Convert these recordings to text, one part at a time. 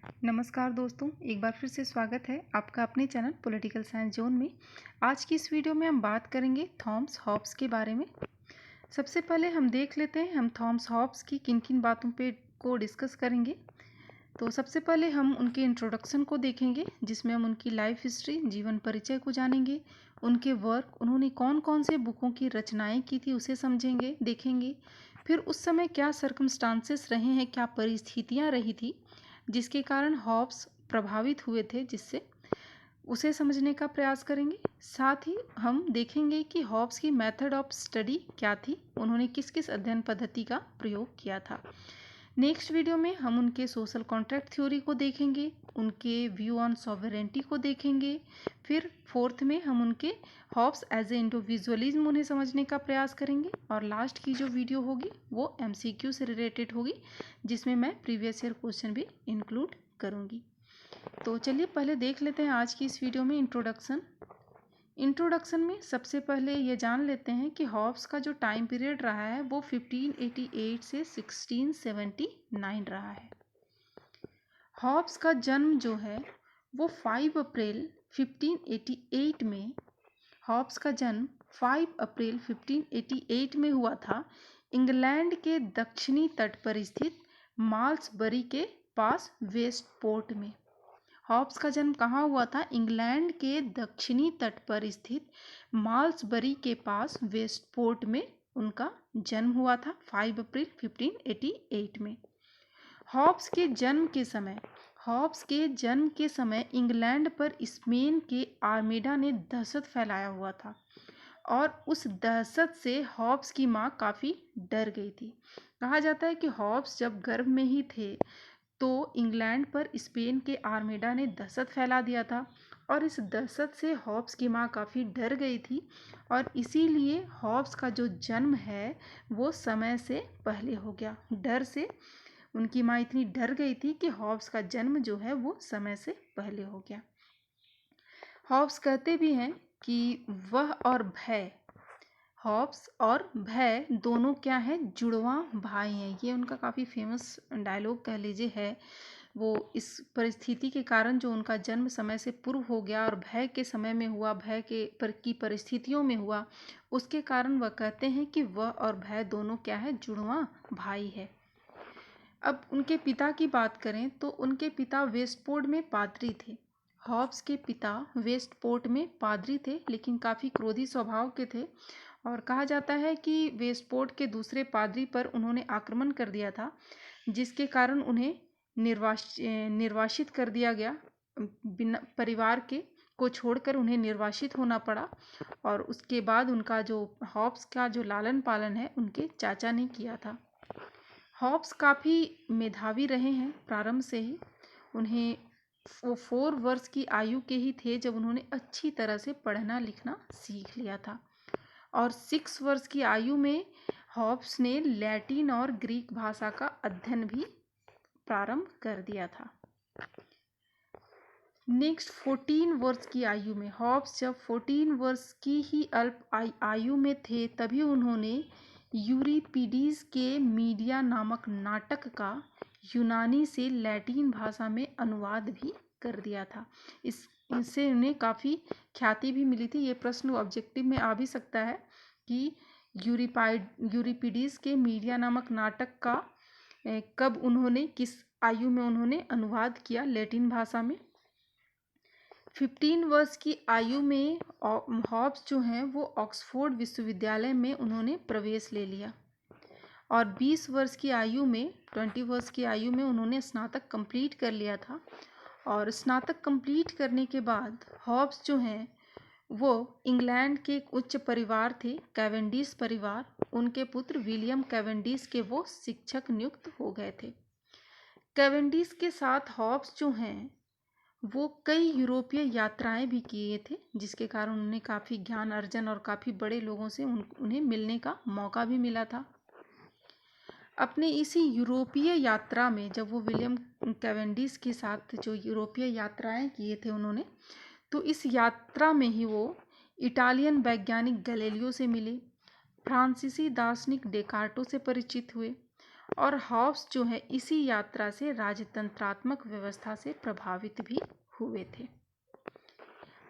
नमस्कार दोस्तों, एक बार फिर से स्वागत है आपका अपने चैनल पॉलिटिकल साइंस जोन में। आज की इस वीडियो में हम बात करेंगे थॉमस हॉब्स के बारे में। सबसे पहले हम देख लेते हैं हम थॉमस हॉब्स की किन किन बातों पे को डिस्कस करेंगे। तो सबसे पहले हम उनके इंट्रोडक्शन को देखेंगे, जिसमें हम उनकी लाइफ हिस्ट्री, जीवन परिचय को जानेंगे। उनके वर्क, उन्होंने कौन कौन से बुकों की रचनाएं की थी उसे समझेंगे, देखेंगे। फिर उस समय क्या सर्कमस्टांसेस रहे हैं, क्या परिस्थितियां रही थी जिसके कारण हॉब्स प्रभावित हुए थे, जिससे उसे समझने का प्रयास करेंगे। साथ ही हम देखेंगे कि हॉब्स की मेथड ऑफ स्टडी क्या थी, उन्होंने किस किस अध्ययन पद्धति का प्रयोग किया था। नेक्स्ट वीडियो में हम उनके सोशल कॉन्ट्रैक्ट थ्योरी को देखेंगे, उनके व्यू ऑन सॉवरेंटी को देखेंगे। फिर फोर्थ में हम उनके हॉब्स एज ए इंडिविजुअलिज्म उन्हें समझने का प्रयास करेंगे। और लास्ट की जो वीडियो होगी वो एमसीक्यू से रिलेटेड होगी, जिसमें मैं प्रीवियस ईयर क्वेश्चन भी इंक्लूड करूँगी। तो चलिए पहले देख लेते हैं आज की इस वीडियो में इंट्रोडक्शन में सबसे पहले ये जान लेते हैं कि हॉब्स का जो टाइम पीरियड रहा है वो 1588 से 1679 रहा है। हॉब्स का जन्म जो है वो 5 अप्रैल 1588 में हॉब्स का जन्म 5 अप्रैल 1588 में हुआ था, इंग्लैंड के दक्षिणी तट पर स्थित माल्सबरी के पास वेस्टपोर्ट में। हॉब्स का जन्म कहाँ हुआ था? इंग्लैंड के दक्षिणी तट पर स्थित माल्सबरी के पास वेस्टपोर्ट में उनका जन्म हुआ था 5 अप्रैल 1588 में। हॉब्स के जन्म के समय इंग्लैंड पर स्पेन के आर्मेडा ने दहशत फैलाया हुआ था और उस दहशत से हॉब्स की माँ काफ़ी डर गई थी। कहा जाता है कि हॉब्स जब गर्भ में ही थे तो इंग्लैंड पर स्पेन के आर्मेडा ने दहशत फैला दिया था और इस दहशत से हॉब्स की माँ काफ़ी डर गई थी और इसीलिए हॉब्स का जो जन्म है वो समय से पहले हो गया। डर से उनकी माँ इतनी डर गई थी कि हॉब्स का जन्म जो है वो समय से पहले हो गया। हॉब्स कहते भी हैं कि वह और भय, हॉब्स और भय दोनों क्या है? जुड़वां भाई हैं। ये उनका काफ़ी फेमस डायलॉग कह लीजिए है। वो इस परिस्थिति के कारण जो उनका जन्म समय से पूर्व हो गया और भय के समय में हुआ, भय की परिस्थितियों में हुआ, उसके कारण वह कहते हैं कि वह और भय दोनों क्या है? जुड़वां भाई है। अब उनके पिता की बात करें तो उनके पिता वेस्टपोर्ट में पादरी थे। हॉब्स के पिता वेस्टपोर्ट में पादरी थे, लेकिन काफ़ी क्रोधी स्वभाव के थे और कहा जाता है कि वेस्टपोर्ट के दूसरे पादरी पर उन्होंने आक्रमण कर दिया था, जिसके कारण उन्हें निर्वासित कर दिया गया। बिना परिवार को छोड़कर उन्हें निर्वासित होना पड़ा और उसके बाद उनका जो हॉब्स का जो लालन पालन है उनके चाचा ने किया था। हॉब्स काफ़ी मेधावी रहे हैं प्रारंभ से ही। उन्हें वो 4 वर्ष की आयु के ही थे जब उन्होंने अच्छी तरह से पढ़ना लिखना सीख लिया था और 6 वर्ष की आयु में हॉब्स ने लैटिन और ग्रीक भाषा का अध्ययन भी प्रारंभ कर दिया था। नेक्स्ट 14 वर्ष की आयु में, हॉब्स जब 14 वर्ष की ही अल्प आयु में थे तभी उन्होंने यूरिपिडीज के मीडिया नामक नाटक का यूनानी से लैटिन भाषा में अनुवाद भी कर दिया था। इससे उन्हें काफ़ी ख्याति भी मिली थी। ये प्रश्न ऑब्जेक्टिव में आ भी सकता है कि यूरिपिडीज के मीडिया नामक नाटक का कब उन्होंने, किस आयु में उन्होंने अनुवाद किया लैटिन भाषा में। 15 वर्ष की आयु में हॉब्स जो हैं वो ऑक्सफोर्ड विश्वविद्यालय में उन्होंने प्रवेश ले लिया और 20 वर्ष की आयु में, 20 वर्ष की आयु में उन्होंने स्नातक कंप्लीट कर लिया था। और स्नातक कंप्लीट करने के बाद हॉब्स जो हैं वो इंग्लैंड के एक उच्च परिवार थे, कैवेंडिश परिवार। उनके पुत्र विलियम कैवेंडिश के वो शिक्षक नियुक्त हो गए थे। कैवेंडिश के साथ हॉब्स जो हैं वो कई यूरोपीय यात्राएं भी किए थे, जिसके कारण उन्हें काफ़ी ज्ञान अर्जन और काफ़ी बड़े लोगों से उन्हें मिलने का मौका भी मिला था। अपने इसी यूरोपीय यात्रा में जब वो विलियम कैवेंडिश के साथ जो यूरोपीय यात्राएं किए थे उन्होंने, तो इस यात्रा में ही वो इटालियन वैज्ञानिक गैलीलियो से मिले, फ्रांसीसी दार्शनिक डेकार्टो से परिचित हुए और हॉब्स जो है इसी यात्रा से राजतंत्रात्मक व्यवस्था से प्रभावित भी हुए थे।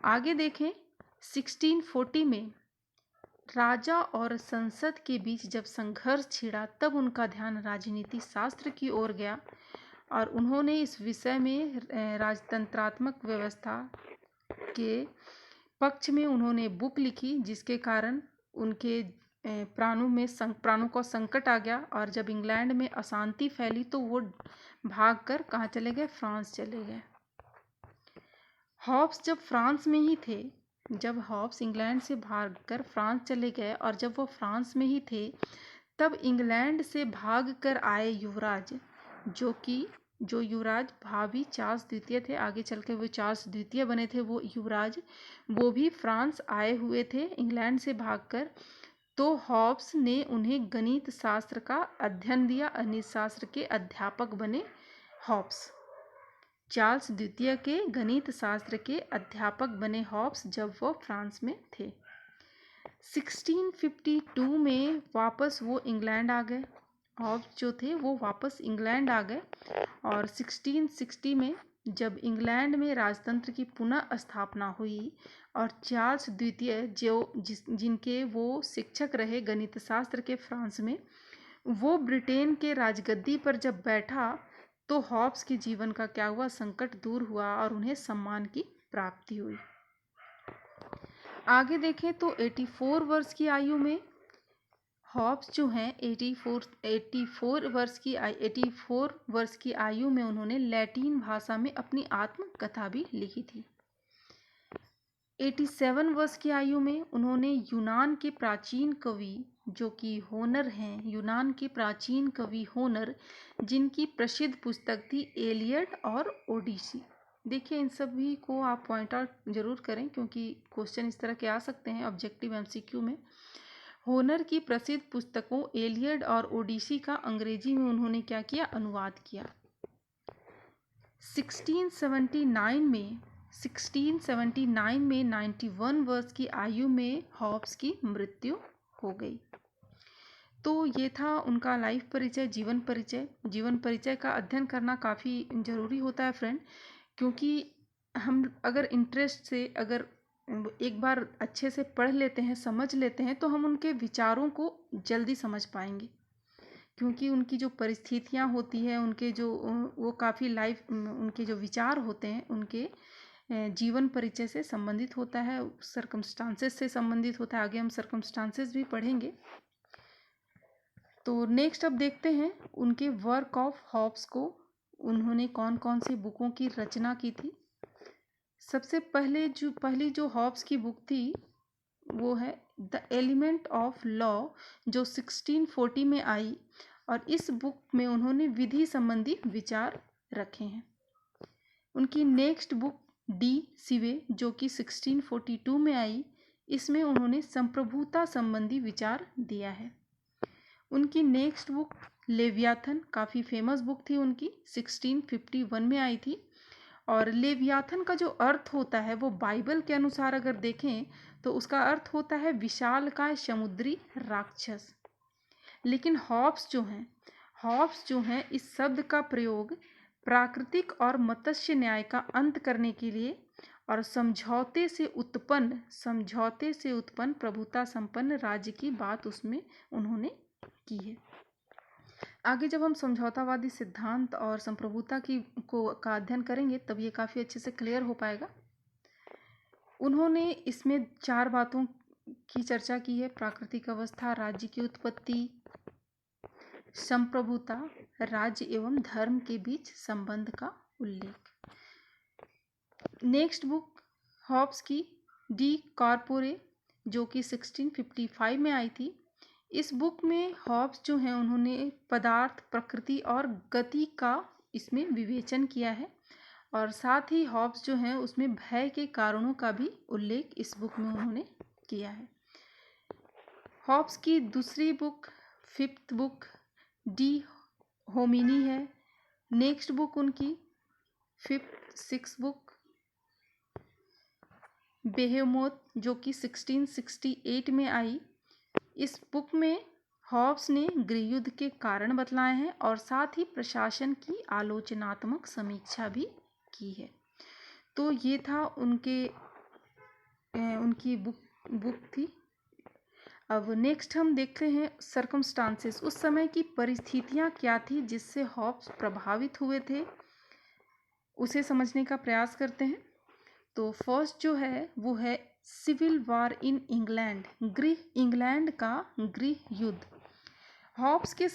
आगे देखें, 1640 में राजा और संसद के बीच जब संघर्ष छिड़ा तब उनका ध्यान राजनीति शास्त्र की ओर गया और उन्होंने इस विषय में राजतंत्रात्मक व्यवस्था के पक्ष में उन्होंने बुक लिखी, जिसके कारण उनके प्राणों को संकट आ गया और जब इंग्लैंड में अशांति फैली तो वो भागकर कहाँ चले गए, फ्रांस चले गए। हॉब्स जब फ्रांस में ही थे, जब हॉब्स इंग्लैंड से भागकर फ्रांस चले गए और जब वो फ्रांस में ही थे तब इंग्लैंड से भागकर आए युवराज, जो युवराज भावी चार्ल्स द्वितीय थे, आगे चल के वो चार्ल्स द्वितीय बने थे, वो युवराज वो भी फ्रांस आए हुए थे इंग्लैंड से भागकर। तो हॉब्स ने उन्हें गणित शास्त्र का अध्ययन दिया, गणित शास्त्र के अध्यापक बने हॉब्स। चार्ल्स द्वितीय के गणित शास्त्र के अध्यापक बने हॉब्स जब वो फ्रांस में थे। 1652 में वापस वो इंग्लैंड आ गए। हॉब्स जो थे वो वापस इंग्लैंड आ गए और 1660 में जब इंग्लैंड में राजतंत्र की पुनः स्थापना हुई और चार्ल्स द्वितीय जिनके वो शिक्षक रहे गणित शास्त्र के फ्रांस में, वो ब्रिटेन के राजगद्दी पर जब बैठा तो हॉब्स के जीवन का क्या हुआ, संकट दूर हुआ और उन्हें सम्मान की प्राप्ति हुई। आगे देखें तो 84 वर्ष की आयु में हॉब्स जो हैं 84 वर्ष की आयु में उन्होंने लैटिन भाषा में अपनी आत्मकथा भी लिखी थी। 87 वर्ष की आयु में उन्होंने यूनान के प्राचीन कवि जो कि होनर हैं, यूनान के प्राचीन कवि होनर, जिनकी प्रसिद्ध पुस्तक थी एलियड और ओडिसी। देखिए इन सभी को आप पॉइंट आउट जरूर करें क्योंकि क्वेश्चन इस तरह के आ सकते हैं ऑब्जेक्टिव एमसीक्यू में। होनर की प्रसिद्ध पुस्तकों एलियड और ओडिसी का अंग्रेजी में उन्होंने क्या किया, अनुवाद किया। 1679 में 91 वर्ष की आयु में हॉब्स की मृत्यु हो गई। तो ये था उनका लाइफ परिचय, जीवन परिचय। जीवन परिचय का अध्ययन करना काफ़ी ज़रूरी होता है फ्रेंड, क्योंकि हम अगर इंटरेस्ट से अगर एक बार अच्छे से पढ़ लेते हैं, समझ लेते हैं, तो हम उनके विचारों को जल्दी समझ पाएंगे, क्योंकि उनकी जो परिस्थितियाँ होती हैं, उनके जो वो काफ़ी उनके जो विचार होते हैं उनके जीवन परिचय से संबंधित होता है, सर्कमस्टांसेस से संबंधित होता है। आगे हम सर्कमस्टांसेस भी पढ़ेंगे। तो नेक्स्ट अब देखते हैं उनके वर्क ऑफ हॉब्स को, उन्होंने कौन कौन सी बुकों की रचना की थी। सबसे पहली जो हॉब्स की बुक थी वो है द एलिमेंट ऑफ लॉ, जो 1640 में आई और इस बुक में उन्होंने विधि संबंधी विचार रखे हैं। उनकी नेक्स्ट बुक डी सिवे जो कि 1642 में आई, इसमें उन्होंने संप्रभुता संबंधी विचार दिया है। उनकी नेक्स्ट बुक लेवियाथन, काफ़ी फेमस बुक थी उनकी, 1651 में आई थी। और लेवियाथन का जो अर्थ होता है वो बाइबल के अनुसार अगर देखें तो उसका अर्थ होता है विशालकाय समुद्री राक्षस। लेकिन हॉब्स जो हैं इस शब्द का प्रयोग प्राकृतिक और मत्स्य न्याय का अंत करने के लिए और समझौते से उत्पन्न प्रभुता संपन्न राज्य की बात उसमें उन्होंने की है। आगे जब हम समझौतावादी सिद्धांत और संप्रभुता का अध्ययन करेंगे तब ये काफ़ी अच्छे से क्लियर हो पाएगा। उन्होंने इसमें 4 बातों की चर्चा की है: प्राकृतिक अवस्था, राज्य की उत्पत्ति, संप्रभुता, राज्य एवं धर्म के बीच संबंध का उल्लेख। नेक्स्ट बुक हॉब्स की डी कॉर्पोरे जो कि 1655 में आई थी। इस बुक में हॉब्स जो हैं उन्होंने पदार्थ, प्रकृति और गति का इसमें विवेचन किया है और साथ ही हॉब्स जो हैं उसमें भय के कारणों का भी उल्लेख इस बुक में उन्होंने किया है। हॉब्स की दूसरी बुक, 5th बुक डी होमिनी है। नेक्स्ट बुक उनकी 6th बुक बेहेमोथ जो कि 1668 में आई। इस बुक में हॉब्स ने गृहयुद्ध के कारण बतलाए हैं और साथ ही प्रशासन की आलोचनात्मक समीक्षा भी की है। तो ये था उनकी बुक थी। अब नेक्स्ट हम देखते हैं सर्कमस्टांसेस, उस समय की परिस्थितियां क्या थी जिससे हॉब्स प्रभावित हुए थे, उसे समझने का प्रयास करते हैं। तो फर्स्ट जो है वो है civil war in England, England का गृह युद्ध। हॉब्स के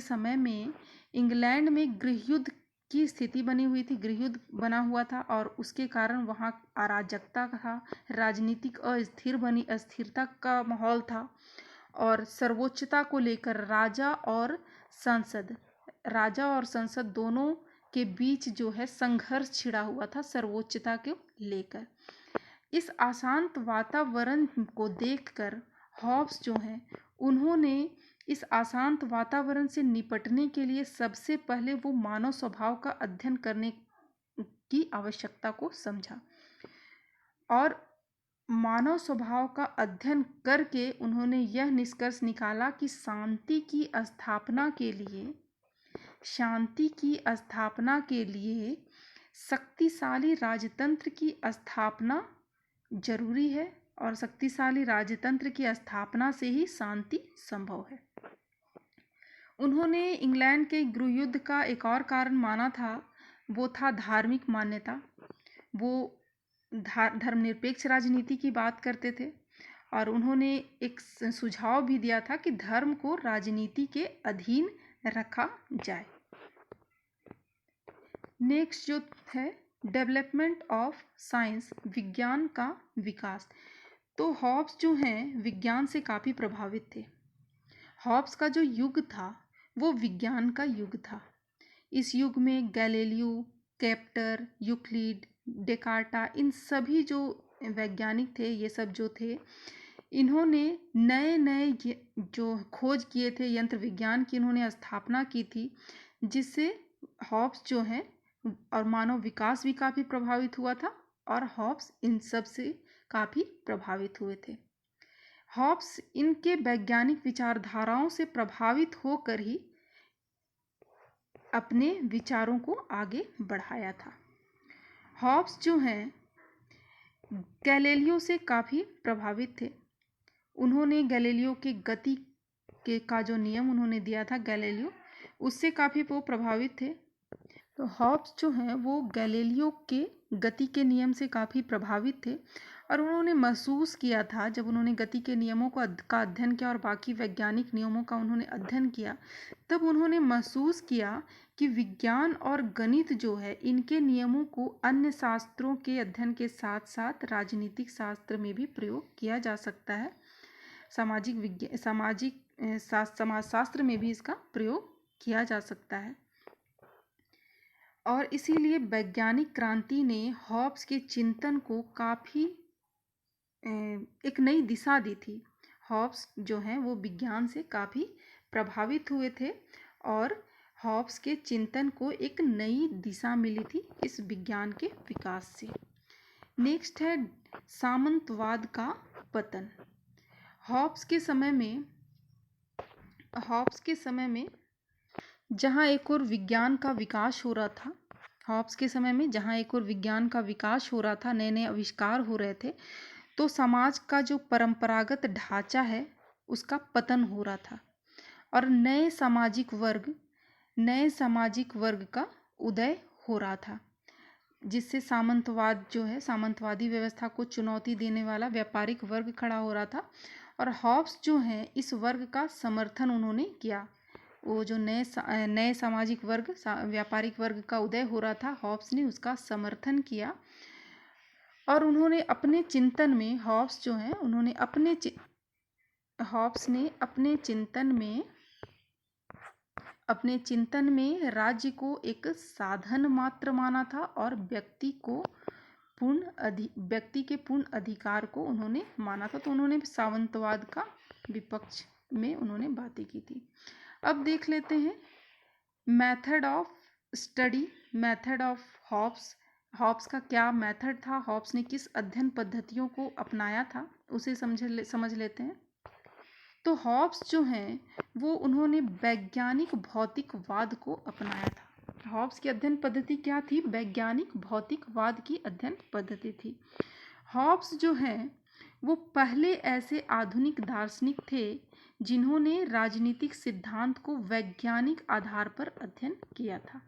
समय में इंग्लैंड में गृह युद्ध की स्थिति बनी हुई थी, गृह युद्ध बना हुआ था और उसके कारण वहाँ अराजकता था, राजनीतिक अस्थिरता का माहौल था और सर्वोच्चता को लेकर राजा और संसद दोनों के बीच जो है संघर्ष छिड़ा हुआ था सर्वोच्चता को लेकर। इस अशांत वातावरण को देखकर हॉब्स जो हैं उन्होंने इस अशांत वातावरण से निपटने के लिए सबसे पहले वो मानव स्वभाव का अध्ययन करने की आवश्यकता को समझा और मानव स्वभाव का अध्ययन करके उन्होंने यह निष्कर्ष निकाला कि शांति की स्थापना के लिए शक्तिशाली राजतंत्र की स्थापना जरूरी है और शक्तिशाली राजतंत्र की स्थापना से ही शांति संभव है। उन्होंने इंग्लैंड के गृह युद्ध का एक और कारण माना था, वो था धार्मिक मान्यता। वो धर्मनिरपेक्ष राजनीति की बात करते थे और उन्होंने एक सुझाव भी दिया था कि धर्म को राजनीति के अधीन रखा जाए। नेक्स्ट जो है डेवलपमेंट ऑफ साइंस, विज्ञान का विकास। तो हॉब्स जो हैं विज्ञान से काफ़ी प्रभावित थे। हॉब्स का जो युग था वो विज्ञान का युग था। इस युग में गैलीलियो, केप्टर, यूक्लिड, डेकार्टा, इन सभी जो वैज्ञानिक थे, ये सब जो थे, इन्होंने नए नए जो खोज किए थे, यंत्र विज्ञान की इन्होंने स्थापना की थी, जिससे हॉब्स जो हैं और मानव विकास भी काफ़ी प्रभावित हुआ था और हॉब्स इन सब से काफ़ी प्रभावित हुए थे। हॉब्स इनके वैज्ञानिक विचारधाराओं से प्रभावित होकर ही अपने विचारों को आगे बढ़ाया था। हॉब्स जो हैं गैलीलियो से काफ़ी प्रभावित थे। उन्होंने गैलीलियो के गति का जो नियम उन्होंने दिया था गैलीलियो, उससे काफ़ी वो प्रभावित थे। तो हॉब्स जो हैं वो गैलीलियो के गति के नियम से काफ़ी प्रभावित थे और उन्होंने महसूस किया था, जब उन्होंने गति के नियमों का अध्ययन किया और बाकी वैज्ञानिक नियमों का उन्होंने अध्ययन किया, तब उन्होंने महसूस किया कि विज्ञान और गणित जो है इनके नियमों को अन्य शास्त्रों के अध्ययन के साथ साथ राजनीतिक शास्त्र में भी प्रयोग किया जा सकता है। समाजशास्त्र में भी इसका प्रयोग किया जा सकता है और इसीलिए वैज्ञानिक क्रांति ने हॉब्स के चिंतन को काफ़ी एक नई दिशा दी थी। हॉब्स जो हैं वो विज्ञान से काफ़ी प्रभावित हुए थे और हॉब्स के चिंतन को एक नई दिशा मिली थी इस विज्ञान के विकास से। नेक्स्ट है सामंतवाद का पतन। हॉब्स के समय में जहाँ एक और विज्ञान का विकास हो रहा था, नए नए आविष्कार हो रहे थे, तो समाज का जो परंपरागत ढांचा है उसका पतन हो रहा था और नए सामाजिक वर्ग का उदय हो रहा था, जिससे सामंतवादी व्यवस्था को चुनौती देने वाला व्यापारिक वर्ग खड़ा हो रहा था और हॉब्स जो हैं इस वर्ग का समर्थन उन्होंने किया। वो जो नए सामाजिक वर्ग, व्यापारिक वर्ग का उदय हो रहा था, हॉब्स ने उसका समर्थन किया और उन्होंने अपने चिंतन में अपने चिंतन में राज्य को एक साधन मात्र माना था और व्यक्ति के पूर्ण अधिकार को उन्होंने माना था। तो उन्होंने सामंतवाद का विपक्ष में उन्होंने बातें की थी। अब देख लेते हैं मेथड ऑफ हॉब्स का क्या मेथड था, हॉब्स ने किस अध्ययन पद्धतियों को अपनाया था, उसे समझ लेते हैं। तो हॉब्स जो हैं वो उन्होंने वैज्ञानिक भौतिकवाद को अपनाया था। हॉब्स की अध्ययन पद्धति क्या थी? वैज्ञानिक भौतिकवाद की अध्ययन पद्धति थी। हॉब्स जो हैं वो पहले ऐसे आधुनिक दार्शनिक थे जिन्होंने राजनीतिक सिद्धांत को वैज्ञानिक आधार पर अध्ययन किया था।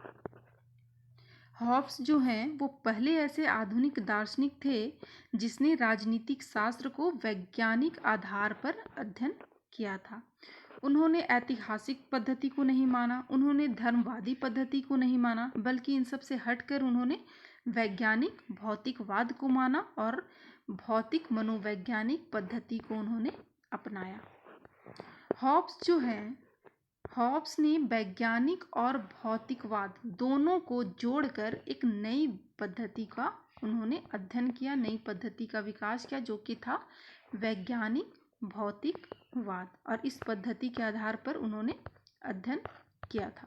हॉब्स जो हैं वो पहले ऐसे आधुनिक दार्शनिक थे जिसने राजनीतिक शास्त्र को वैज्ञानिक आधार पर अध्ययन किया था। उन्होंने ऐतिहासिक पद्धति को नहीं माना, उन्होंने धर्मवादी पद्धति को नहीं माना, बल्कि इन सब से हटकर उन्होंने वैज्ञानिक भौतिकवाद को माना और भौतिक मनोवैज्ञानिक पद्धति को उन्होंने अपनाया। हॉब्स ने वैज्ञानिक और भौतिकवाद दोनों को जोड़कर एक नई पद्धति का उन्होंने अध्ययन किया, नई पद्धति का विकास किया, जो कि था वैज्ञानिक भौतिकवाद। और इस पद्धति के आधार पर उन्होंने अध्ययन किया था।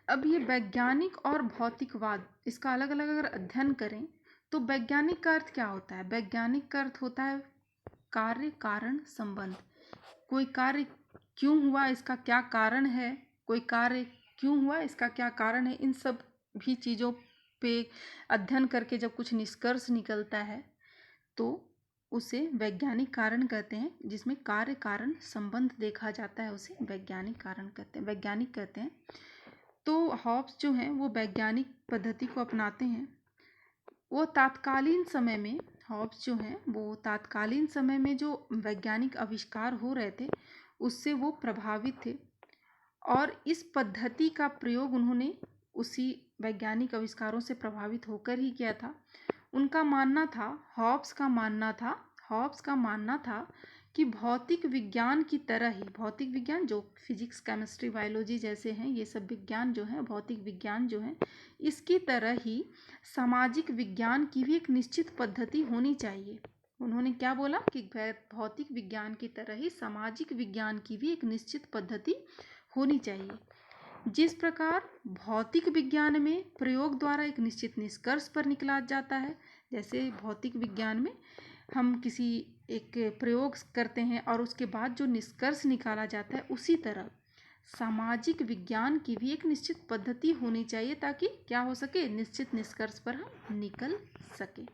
अब ये वैज्ञानिक और भौतिकवाद, इसका अलग अलग अगर अध्ययन करें तो वैज्ञानिक का अर्थ क्या होता है? वैज्ञानिक का अर्थ होता है कार्य कारण संबंध। कोई कार्य क्यों हुआ, इसका क्या कारण है, कोई कार्य क्यों हुआ, इसका क्या कारण है, इन सब भी चीज़ों पे अध्ययन करके जब कुछ निष्कर्ष निकलता है तो उसे वैज्ञानिक कारण कहते हैं। जिसमें कार्य कारण संबंध देखा जाता है उसे वैज्ञानिक कहते हैं। तो हॉब्स जो हैं वो वैज्ञानिक पद्धति को अपनाते हैं। वो तात्कालीन समय में हॉब्स जो हैं वो तात्कालीन समय में जो वैज्ञानिक आविष्कार हो रहे थे उससे वो प्रभावित थे और इस पद्धति का प्रयोग उन्होंने उसी वैज्ञानिक आविष्कारों से प्रभावित होकर ही किया था। उनका मानना था, हॉब्स का मानना था कि भौतिक विज्ञान की तरह ही, भौतिक विज्ञान जो फिजिक्स केमिस्ट्री बायोलॉजी जैसे हैं, ये सब विज्ञान जो है, भौतिक विज्ञान जो है, इसकी तरह ही सामाजिक विज्ञान की भी एक निश्चित पद्धति होनी चाहिए। उन्होंने क्या बोला कि भौतिक विज्ञान की तरह ही सामाजिक विज्ञान की भी एक निश्चित पद्धति होनी चाहिए। जिस प्रकार भौतिक विज्ञान में प्रयोग द्वारा एक निश्चित निष्कर्ष पर निकला जाता है, जैसे भौतिक विज्ञान में हम किसी एक प्रयोग करते हैं और उसके बाद जो निष्कर्ष निकाला जाता है, उसी तरह सामाजिक विज्ञान की भी एक निश्चित पद्धति होनी चाहिए ताकि क्या हो सके, निश्चित निष्कर्ष पर हम निकल सके।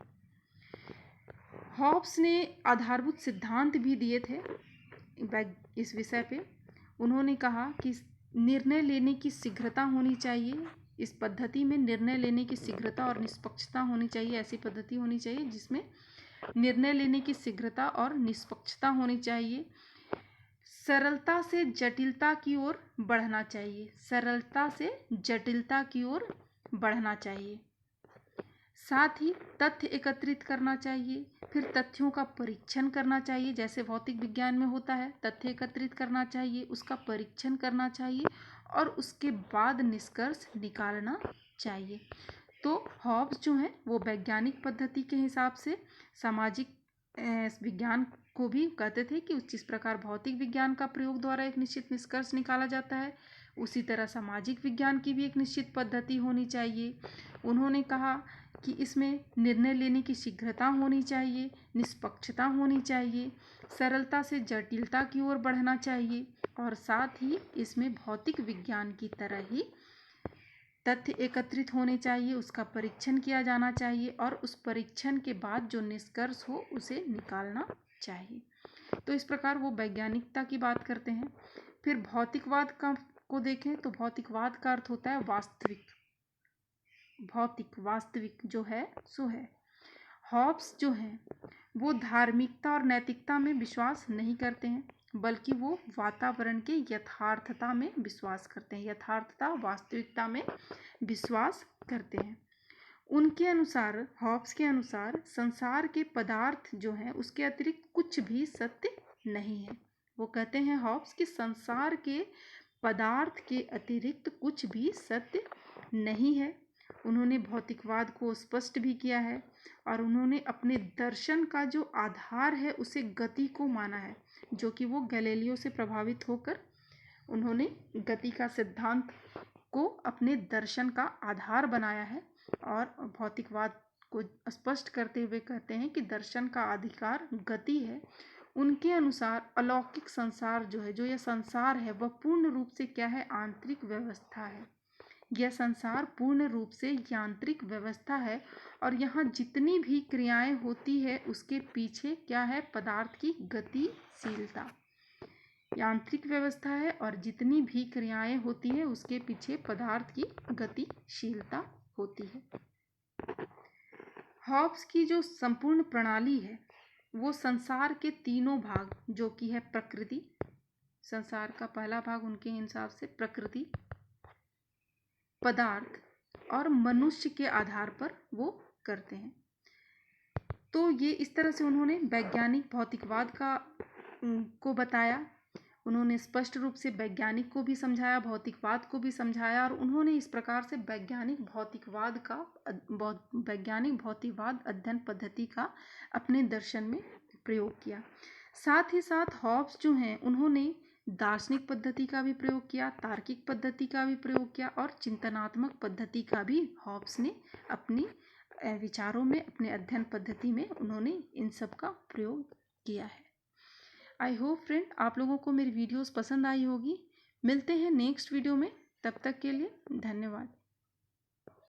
हॉब्स ने आधारभूत सिद्धांत भी दिए थे इस विषय पे। उन्होंने कहा कि निर्णय लेने की शीघ्रता होनी चाहिए, इस पद्धति में निर्णय लेने की शीघ्रता और निष्पक्षता होनी चाहिए। ऐसी पद्धति होनी चाहिए जिसमें निर्णय लेने की शीघ्रता और निष्पक्षता होनी चाहिए। सरलता से जटिलता की ओर बढ़ना चाहिए, सरलता से जटिलता की ओर बढ़ना चाहिए। साथ ही तथ्य एकत्रित करना चाहिए, फिर तथ्यों का परीक्षण करना चाहिए, जैसे भौतिक विज्ञान में होता है। तथ्य एकत्रित करना चाहिए, उसका परीक्षण करना चाहिए और उसके बाद निष्कर्ष निकालना चाहिए। तो हॉब्स जो हैं वो वैज्ञानिक पद्धति के हिसाब से सामाजिक विज्ञान को भी कहते थे कि जिस प्रकार भौतिक विज्ञान का प्रयोग द्वारा एक निश्चित निष्कर्ष निकाला जाता है, उसी तरह सामाजिक विज्ञान की भी एक निश्चित पद्धति होनी चाहिए। उन्होंने कहा कि इसमें निर्णय लेने की शीघ्रता होनी चाहिए, निष्पक्षता होनी चाहिए, सरलता से जटिलता की ओर बढ़ना चाहिए और साथ ही इसमें भौतिक विज्ञान की तरह ही तथ्य एकत्रित होने चाहिए, उसका परीक्षण किया जाना चाहिए और उस परीक्षण के बाद जो निष्कर्ष हो उसे निकालना चाहिए। तो इस प्रकार वो वैज्ञानिकता की बात करते हैं। फिर भौतिकवाद को देखें तो भौतिकवाद का अर्थ होता है वास्तविक, भौतिक वास्तविक जो है सो है। हॉब्स जो हैं वो धार्मिकता और नैतिकता में विश्वास नहीं करते हैं, बल्कि वो वातावरण के यथार्थता में विश्वास करते हैं, यथार्थता वास्तविकता में विश्वास करते हैं। उनके अनुसार, हॉब्स के अनुसार, संसार के पदार्थ जो हैं उसके अतिरिक्त कुछ भी सत्य नहीं है। वो कहते हैं हॉब्स कि संसार के पदार्थ के अतिरिक्त कुछ भी सत्य नहीं है। उन्होंने भौतिकवाद को स्पष्ट भी किया है और उन्होंने अपने दर्शन का जो आधार है उसे गति को माना है, जो कि वो गैलीलियो से प्रभावित होकर उन्होंने गति का सिद्धांत को अपने दर्शन का आधार बनाया है और भौतिकवाद को स्पष्ट करते हुए कहते हैं कि दर्शन का अधिकार गति है उनके अनुसार अलौकिक संसार जो है, जो यह संसार है, वह पूर्ण रूप से क्या है, आंतरिक व्यवस्था है। यह संसार पूर्ण रूप से यांत्रिक व्यवस्था है और यहाँ जितनी भी क्रियाएं होती है उसके पीछे क्या है, पदार्थ की गतिशीलता। यांत्रिक व्यवस्था है और जितनी भी क्रियाएं होती है उसके पीछे पदार्थ की गतिशीलता होती है। हॉब्स की जो संपूर्ण प्रणाली है वो संसार के तीनों भाग, जो कि है प्रकृति, संसार का पहला भाग उनके हिसाब से प्रकृति, पदार्थ और मनुष्य के आधार पर वो करते हैं। तो ये इस तरह से उन्होंने वैज्ञानिक भौतिकवाद को बताया। उन्होंने स्पष्ट रूप से वैज्ञानिक को भी समझाया, भौतिकवाद को भी समझाया, और उन्होंने इस प्रकार से वैज्ञानिक भौतिकवाद अध्ययन पद्धति का अपने दर्शन में प्रयोग किया। साथ ही साथ हॉब्स जो हैं उन्होंने दार्शनिक पद्धति का भी प्रयोग किया, तार्किक पद्धति का भी प्रयोग किया और चिंतनात्मक पद्धति का भी हॉब्स ने अपनी विचारों में, अपने अध्ययन पद्धति में उन्होंने इन सब का प्रयोग किया है। आई होप फ्रेंड आप लोगों को मेरी वीडियोस पसंद आई होगी। मिलते हैं नेक्स्ट वीडियो में, तब तक के लिए धन्यवाद।